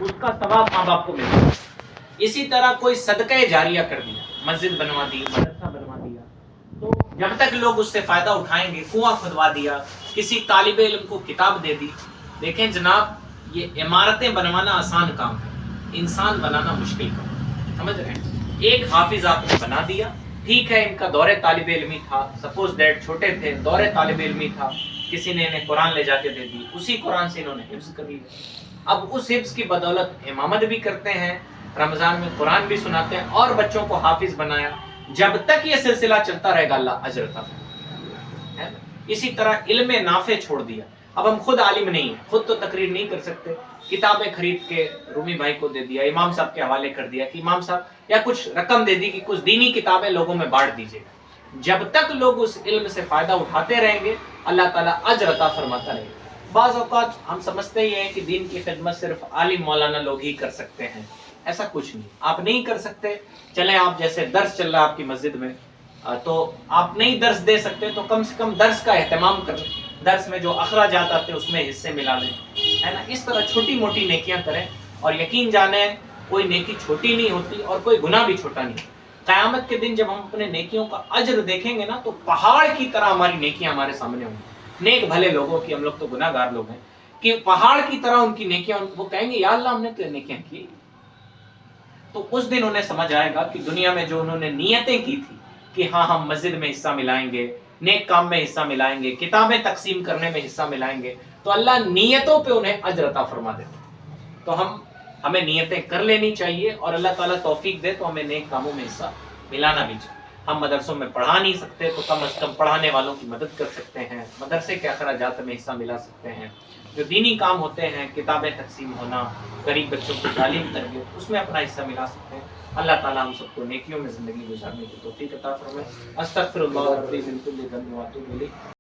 اس کا ثواب ماں باپ کو ملتا ہے۔ اسی طرح کوئی صدقہ جاریہ کر دیا، مسجد بنوا دی، مدرسہ بنوا دیا، تو جب تک لوگ اس سے فائدہ اٹھائیں گے، کنواں کھدوا دیا، کسی طالب علم کو کتاب دے دی۔ دیکھیں جناب، یہ عمارتیں بنوانا آسان کام ہے، انسان بنانا مشکل کام ہے، سمجھ رہے ہیں؟ ایک حافظ آپ نے بنا دیا، ٹھیک ہے، ان کا دور طالب علمی تھا، سپوز دیٹ چھوٹے تھے، دور طالب علمی تھا، کسی نے انہیں قرآن لے جا کے دے دی، اسی قرآن سے انہوں نے حفظ کر لیا۔ اب اس حفظ کی بدولت امامت بھی کرتے ہیں، رمضان میں قرآن بھی سناتے ہیں، اور بچوں کو حافظ بنایا۔ جب تک یہ سلسلہ چلتا رہے گا اللہ اجر عطا فرمائے گا۔ اسی طرح علم نافع چھوڑ دیا، اب ہم خود عالم نہیں ہیں، خود تو تقریر نہیں کر سکتے، کتابیں خرید کے رومی بھائی کو دے دیا، امام صاحب کے حوالے کر دیا کہ امام صاحب، یا کچھ رقم دے دی کہ کچھ دینی کتابیں لوگوں میں بانٹ دیجیے گا۔ جب تک لوگ اس علم سے فائدہ اٹھاتے رہیں گے، اللہ تعالیٰ اجر عطا فرماتا رہے گا۔ بعض اوقات ہم سمجھتے ہی ہیں کہ دین کی خدمت صرف عالم مولانا لوگ ہی کر سکتے ہیں، ایسا کچھ نہیں، آپ نہیں کر سکتے۔ چلیں، آپ جیسے درس چل رہا ہے آپ کی مسجد میں، تو آپ نہیں درس دے سکتے تو کم سے کم درس کا اہتمام کریں، درس میں جو اخراجات آتے ہیں اس میں حصے ملا لیں، ہے نا؟ اس طرح چھوٹی موٹی نیکیاں کریں، اور یقین جانیں کوئی نیکی چھوٹی نہیں ہوتی اور کوئی گناہ بھی چھوٹا نہیں۔ قیامت کے دن جب ہم اپنے نیکیوں کا اجر دیکھیں گے نا، تو پہاڑ کی طرح ہماری نیکیاں ہمارے سامنے ہوں گی۔ نیک بھلے لوگوں کی، ہم لوگ تو گناہ گار لوگ ہیں، کہ پہاڑ کی طرح ان کی نیکیاں، وہ کہیں گے یا اللہ ہم نے تو نیکیاں کی۔ تو اس دن انہیں سمجھ آئے گا کہ دنیا میں جو انہوں نے نیتیں کی تھی کہ ہاں ہم مسجد میں حصہ ملائیں گے، نیک کام میں حصہ ملائیں گے، کتابیں تقسیم کرنے میں حصہ ملائیں گے، تو اللہ نیتوں پہ انہیں اجر عطا فرما دیتا۔ تو ہمیں نیتیں کر لینی چاہیے، اور اللہ تعالیٰ توفیق دے تو ہمیں نیک کاموں میں حصہ ملانا بھی چاہیے۔ ہم مدرسوں میں پڑھا نہیں سکتے تو کم از کم پڑھانے والوں کی مدد کر سکتے ہیں، مدرسے کے اخراجات میں حصہ ملا سکتے ہیں۔ جو دینی کام ہوتے ہیں، کتابیں تقسیم ہونا، غریب بچوں کو تعلیم تربیت، اس میں اپنا حصہ ملا سکتے ہیں۔ اللہ تعالیٰ ہم سب کو نیکیوں میں زندگی گزارنے کی توفیق عطا فرمائے۔ استغفر اللہ ربی من کل ذنب واتوب الیہ۔